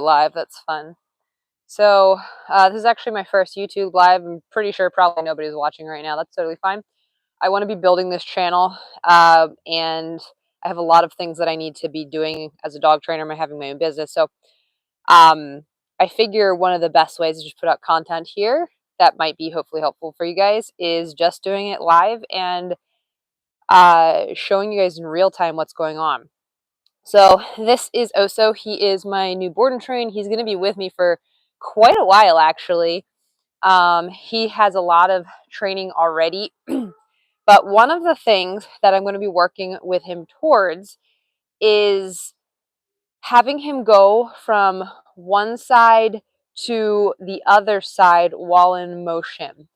live. That's fun. So this is actually my first YouTube live. I'm pretty sure probably nobody's watching right now. That's totally fine. I want to be building this channel, and I have a lot of things that I need to be doing as a dog trainer. I'm having my own business, so I figure one of the best ways to just put out content here that might be hopefully helpful for you guys is just doing it live and showing you guys in real time what's going on. So this is Oso. He is my new board and train. He's going to be with me for quite a while, actually. He has a lot of training already, but one of the things that I'm going to be working with him towards is having him go from one side to the other side while in motion.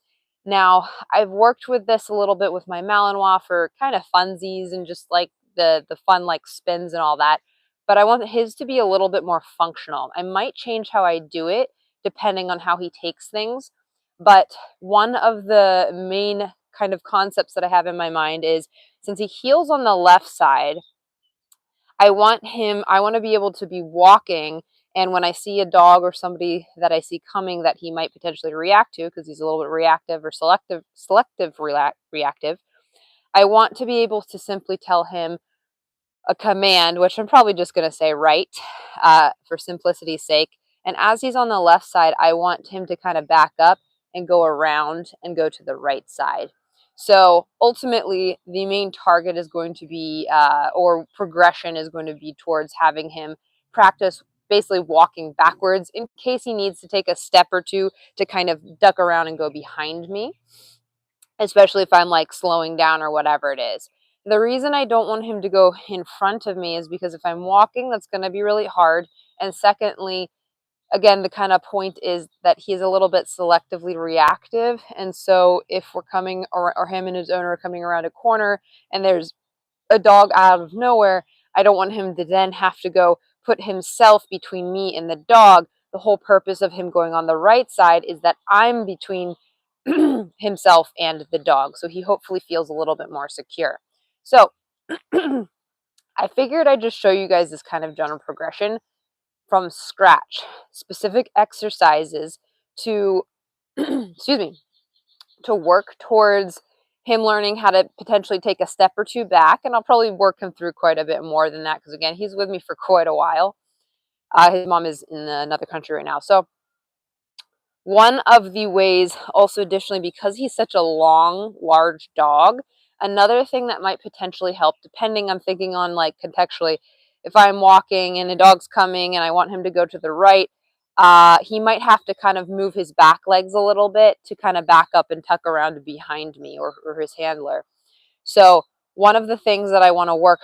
Now, I've worked with this a little bit with my Malinois for kind of funsies and just like the fun like spins and all that, but I want his to be a little bit more functional. I might change how I do it depending on how he takes things, but one of the main kind of concepts that I have in my mind is since he heels on the left side, I want to be able to be walking, and when I see a dog or somebody that I see coming that he might potentially react to, because he's a little bit reactive or selective reactive, I want to be able to simply tell him a command, which I'm probably just going to say right, for simplicity's sake. And as he's on the left side, I want him to kind of back up and go around and go to the right side. So ultimately, the main target is going to be, or progression is going to be towards having him practice basically walking backwards in case he needs to take a step or two to kind of duck around and go behind me, especially if I'm like slowing down or whatever it is. The reason I don't want him to go in front of me is because if I'm walking, that's going to be really hard. And secondly, again, the kind of point is that he's a little bit selectively reactive. And so if we're coming, or him and his owner are coming around a corner and there's a dog out of nowhere, I don't want him to then have to go put himself between me and the dog. The whole purpose of him going on the right side is that I'm between himself and the dog. So he hopefully feels a little bit more secure. So I figured I'd just show you guys this kind of general progression from scratch, specific exercises to, excuse me, to work towards him learning how to potentially take a step or two back. And I'll probably work him through quite a bit more than that because, again, he's with me for quite a while. His mom is in another country right now. So one of the ways also additionally, because he's such a long, large dog, another thing that might potentially help, depending, I'm thinking on like contextually, if I'm walking and a dog's coming and I want him to go to the right, he might have to kind of move his back legs a little bit to kind of back up and tuck around behind me or his handler. So one of the things that I want to work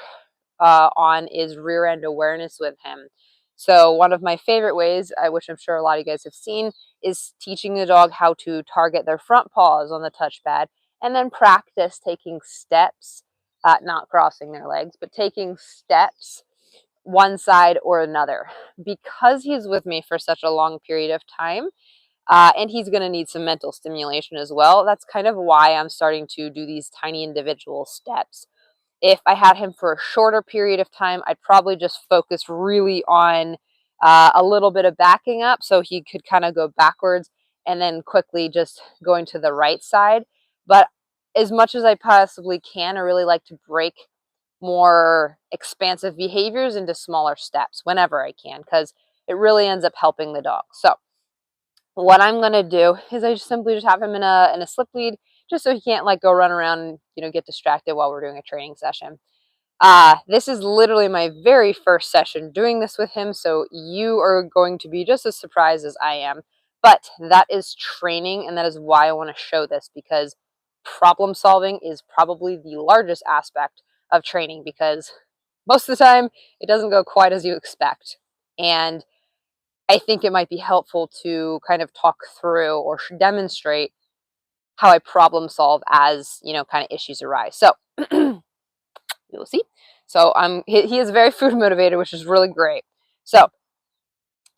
on is rear end awareness with him. So one of my favorite ways, which I'm sure a lot of you guys have seen, is teaching the dog how to target their front paws on the touchpad and then practice taking steps, not crossing their legs, but taking steps one side or another. Because he's with me for such a long period of time, and he's going to need some mental stimulation as well, that's kind of why I'm starting to do these tiny individual steps. If I had him for a shorter period of time, I'd probably just focus really on a little bit of backing up so he could kind of go backwards and then quickly just going to the right side. But as much as I possibly can, I really like to break more expansive behaviors into smaller steps whenever I can, because it really ends up helping the dog. So what I'm going to do is I just simply just have him in a slip lead just so he can't like go run around and, get distracted while we're doing a training session. This is literally my very first session doing this with him, so you are going to be just as surprised as I am. But that is training, and that is why I want to show this, because problem solving is probably the largest aspect of training, because most of the time it doesn't go quite as you expect. And I think it might be helpful to kind of talk through or demonstrate how I problem solve as, kind of issues arise. So you'll see. So he is very food motivated, which is really great. So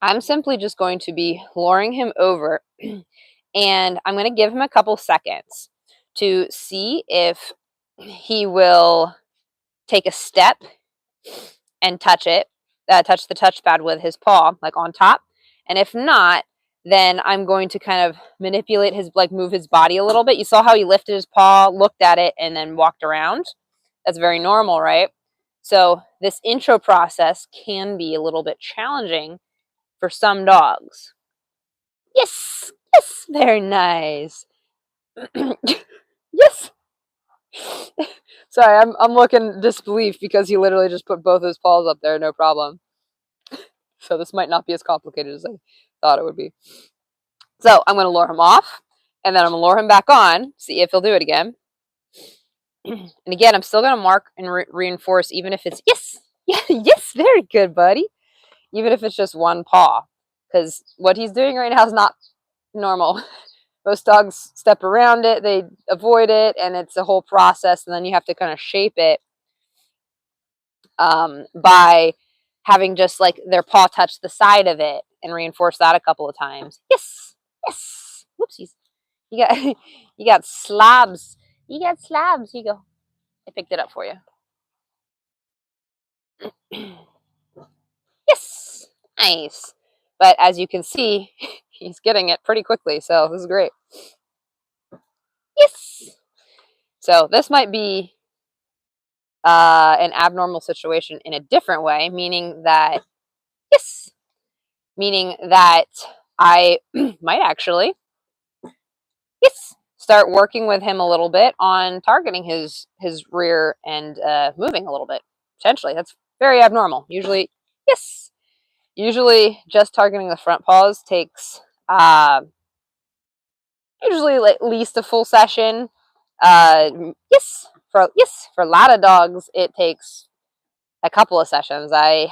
I'm simply just going to be luring him over and I'm going to give him a couple seconds to see if he will take a step and touch it. touch the touchpad with his paw, like on top. And if not, then I'm going to kind of manipulate his, like move his body a little bit. You saw how he lifted his paw, looked at it, and then walked around. That's very normal, right? So this intro process can be a little bit challenging for some dogs. Yes, yes, very nice. Yes. Sorry, I'm looking disbelief because he literally just put both his paws up there, no problem. So this might not be as complicated as I thought it would be. So I'm going to lure him off, and then I'm going to lure him back on, see if he'll do it again. And again, I'm still going to mark and reinforce, even if it's, yes, yeah, yes, very good, buddy. Even if it's just one paw, because what he's doing right now is not normal. Most dogs step around it, they avoid it, and it's a whole process, and then you have to kind of shape it by having just like their paw touch the side of it and reinforce that a couple of times. Yes, yes. Whoopsies. You got you got slabs. You got slabs. Here you go. I picked it up for you. Yes. Nice. But as you can see, he's getting it pretty quickly, so this is great. Yes. So this might be an abnormal situation in a different way, meaning that, yes, meaning that I might actually, yes, start working with him a little bit on targeting his rear and moving a little bit. Potentially, that's very abnormal. Usually, yes, usually just targeting the front paws takes usually like at least a full session. Yes, for a lot of dogs, it takes a couple of sessions. I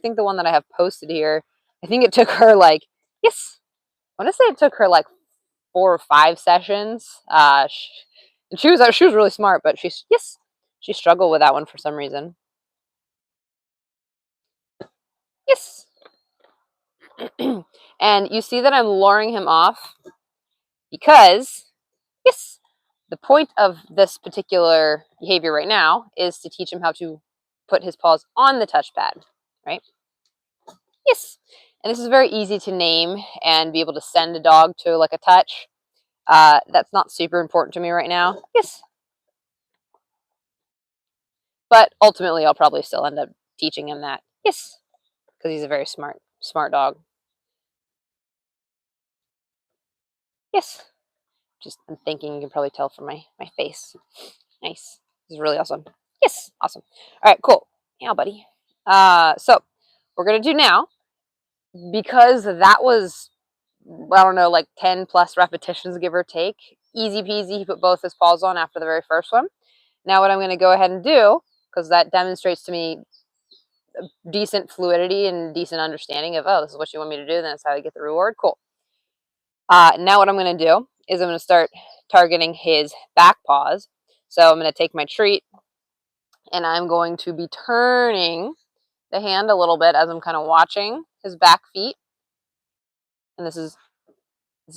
think the one that I have posted here, I think it took her like, yes, I want to say it took her like 4 or 5 sessions. And she was really smart, but she struggled with that one for some reason. Yes. And you see that I'm luring him off because, yes, the point of this particular behavior right now is to teach him how to put his paws on the touchpad, right? Yes. And this is very easy to name and be able to send a dog to like a touch. That's not super important to me right now. Yes. But ultimately, I'll probably still end up teaching him that. Yes. Because he's a very smart dog. Yes. Just I'm thinking, you can probably tell from my face. Nice. This is really awesome. Yes. Awesome. All right, cool. Yeah, buddy. So we're going to do now, because that was, I don't know, like 10 plus repetitions, give or take. Easy peasy. He put both his paws on after the very first one. Now what I'm going to go ahead and do, because that demonstrates to me decent fluidity and decent understanding of, oh, this is what you want me to do, then that's how I get the reward. Cool. Now what I'm going to do is I'm going to start targeting his back paws. So I'm going to take my treat, and I'm going to be turning the hand a little bit as I'm kind of watching his back feet. And this is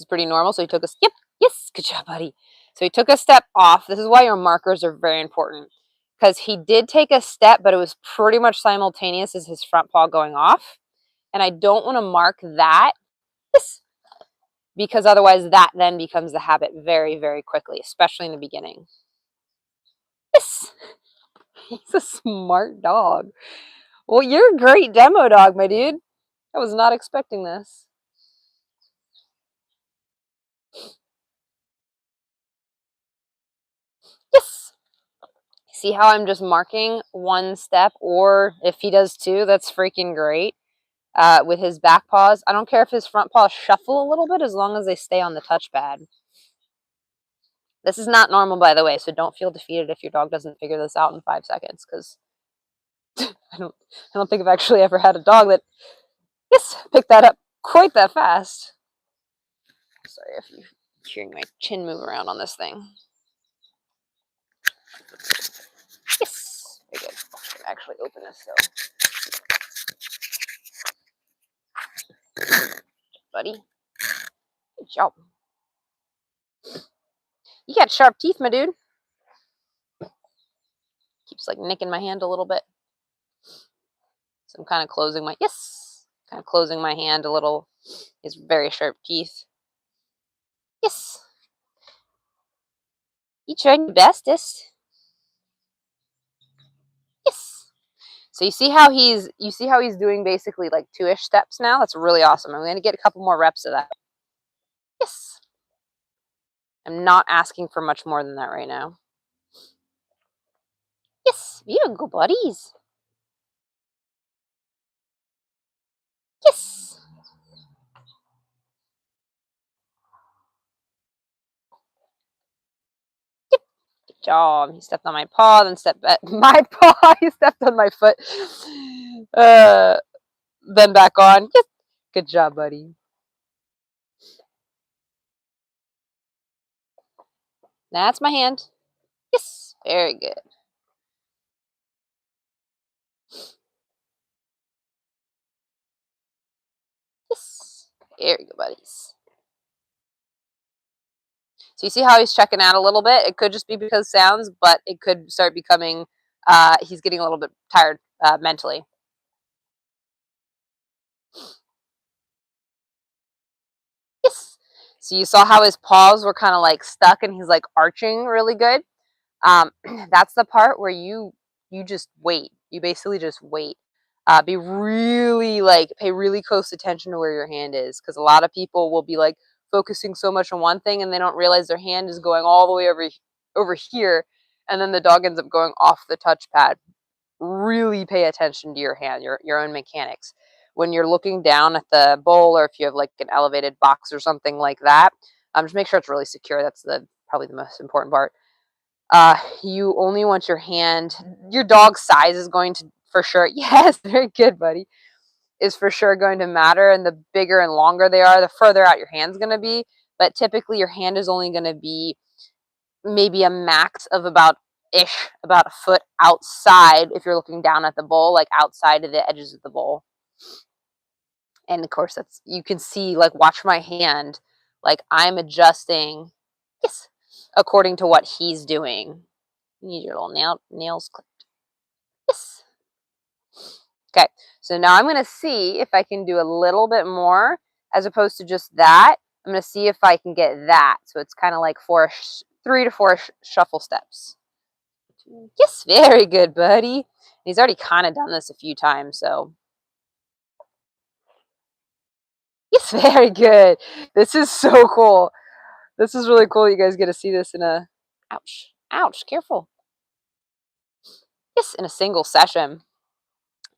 pretty normal. So he took a skip. Yes, good job, buddy. So he took a step off. This is why your markers are very important, because he did take a step, but it was pretty much simultaneous as his front paw going off. And I don't want to mark that, yes, because otherwise that then becomes the habit very, very quickly, especially in the beginning. Yes, he's a smart dog. Well, you're a great demo dog, my dude. I was not expecting this. Yes. See how I'm just marking one step, or if he does two, that's freaking great. With his back paws, I don't care if his front paws shuffle a little bit as long as they stay on the touchpad. This is not normal, by the way, so don't feel defeated if your dog doesn't figure this out in 5 seconds, because I don't think I've actually ever had a dog that, yes, picked that up quite that fast. Sorry if you're hearing my chin move around on this thing. Yes, very good. I can actually open this, so, buddy, good job. You got sharp teeth, my dude. Keeps like nicking my hand a little bit. So I'm kind of closing my, yes, kind of closing my hand a little. His very sharp teeth. Yes. You tried your bestest. Yes. So you see how he's doing basically like 2-ish steps now? That's really awesome. I'm going to get a couple more reps of that. Yes. I'm not asking for much more than that right now. Yes, beautiful buddies. Yes. Yep. Good job. He stepped on my paw, then stepped at my paw. He stepped on my foot. Then back on. Yes. Good job, buddy. That's my hand. Yes. Very good. Yes. Very good, buddies. So you see how he's checking out a little bit? It could just be because sounds, but it could start becoming, he's getting a little bit tired mentally. Yes. So you saw how his paws were kind of like stuck and he's like arching really good. That's the part where you just wait. You basically just wait. Be really like pay really close attention to where your hand is, because a lot of people will be like focusing so much on one thing and they don't realize their hand is going all the way over here, and then the dog ends up going off the touchpad. Really pay attention to your hand, your own mechanics. When you're looking down at the bowl, or if you have like an elevated box or something like that, just make sure it's really secure. That's probably the most important part. You only want your dog's size is going to, for sure, yes, very good, buddy, is for sure going to matter. And the bigger and longer they are, the further out your hand's going to be. But typically your hand is only going to be maybe a max of about a foot outside if you're looking down at the bowl, like outside of the edges of the bowl. And of course, you can see, like, watch my hand, like I'm adjusting, yes, according to what he's doing. You need your little nails clipped. Yes. Okay, so now I'm going to see if I can do a little bit more as opposed to just that. I'm going to see if I can get that. So it's kind of like 3 to 4 shuffle steps. Yes, very good, buddy. He's already kind of done this a few times, so. Yes, very good. This is so cool. This is really cool. You guys get to see this in a, ouch, careful. Yes, in a single session.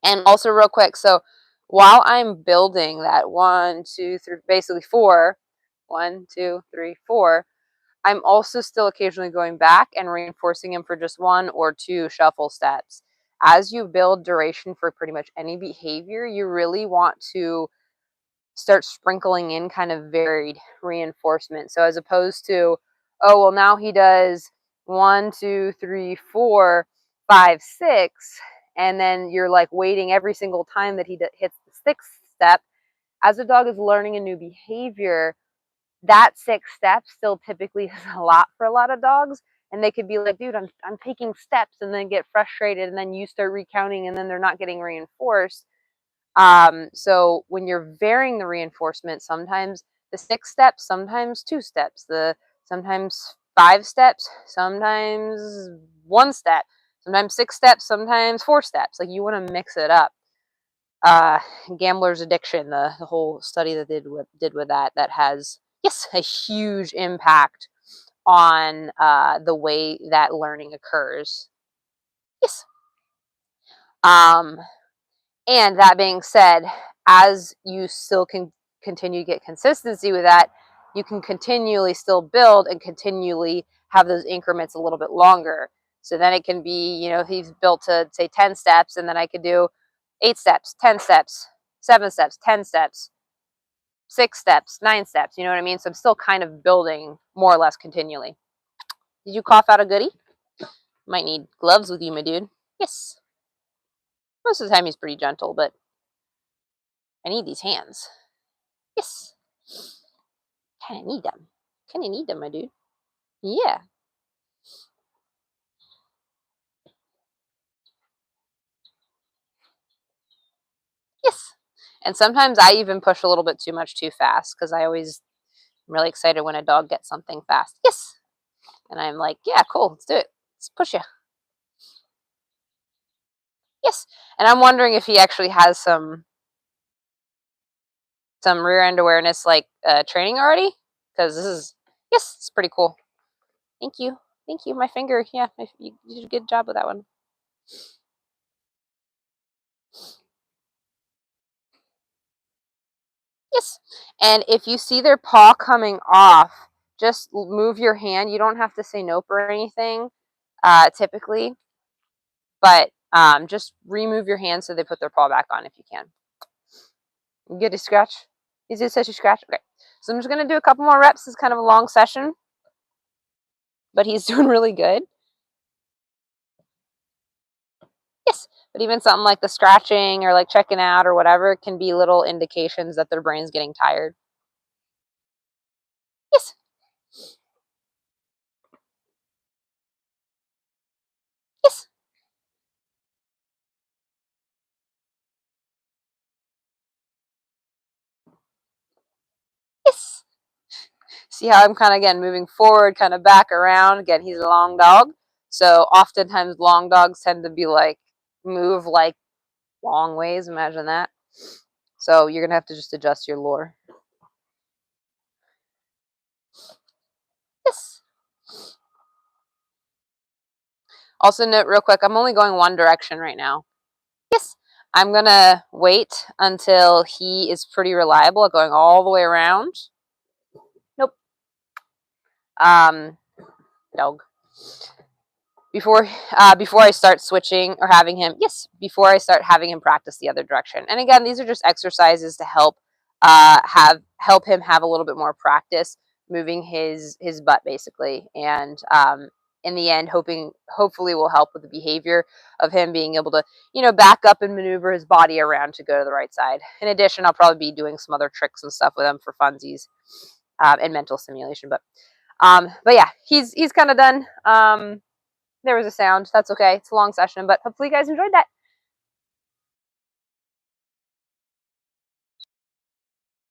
And also real quick, so while I'm building that 1, 2, 3, basically 4, 1, 2, 3, 4, I'm also still occasionally going back and reinforcing him for just 1 or 2 shuffle steps. As you build duration for pretty much any behavior, you really want to start sprinkling in kind of varied reinforcement. So as opposed to, oh, well, now he does 1, 2, 3, 4, 5, 6, and then you're like waiting every single time that he hits the 6th step. As a dog is learning a new behavior, that 6th step still typically is a lot for a lot of dogs. And they could be like, dude, I'm taking steps, and then get frustrated, and then you start recounting, and then they're not getting reinforced. So when you're varying the reinforcement, sometimes the 6 steps, sometimes 2 steps, sometimes 5 steps, sometimes 1 step, sometimes 6 steps, sometimes 4 steps. Like, you want to mix it up. Gambler's Addiction, the whole study that did with that has, yes, a huge impact on the way that learning occurs. Yes. And that being said, as you still can continue to get consistency with that, you can continually still build and continually have those increments a little bit longer. So then it can be, if he's built to, say, 10 steps, and then I could do 8 steps, 10 steps, 7 steps, 10 steps, 6 steps, 9 steps, you know what I mean? So I'm still kind of building more or less continually. Did you cough out a goodie? Might need gloves with you, my dude. Yes. Most of the time he's pretty gentle, but I need these hands. Yes. Kinda need them. Kinda need them, my dude. Yeah. Yes. And sometimes I even push a little bit too much too fast because I always am really excited when a dog gets something fast. Yes. And I'm like, yeah, cool, let's do it. Let's push you. Yes. And I'm wondering if he actually has some rear end awareness like training already because this is yes, it's pretty cool. Thank you. Thank you. My finger. Yeah, you did a good job with that one. Yes. And if you see their paw coming off, just move your hand. You don't have to say nope or anything, typically, but just remove your hand so they put their paw back on if you can. You get a scratch? Is it such a scratch? Okay. So I'm just going to do a couple more reps. It's kind of a long session, but he's doing really good. Yes. But even something like the scratching or like checking out or whatever can be little indications that their brain's getting tired. Yes. Yes. Yes. See how I'm kind of, again, moving forward, kind of back around. Again, he's a long dog. So oftentimes long dogs tend to be like, move like long ways. Imagine that. So you're going to have to just adjust your lure. Yes. Also note real quick, I'm only going one direction right now. Yes. I'm going to wait until he is pretty reliable at going all the way around. Nope. Dog. Before I start switching or having him, yes, before I start having him practice the other direction. And again, these are just exercises to help help him have a little bit more practice moving his butt basically, and in the end, hopefully will help with the behavior of him being able to back up and maneuver his body around to go to the right side. In addition, I'll probably be doing some other tricks and stuff with him for funsies and mental stimulation. But yeah, he's kind of done. There was a sound. That's okay. It's a long session, but hopefully you guys enjoyed that.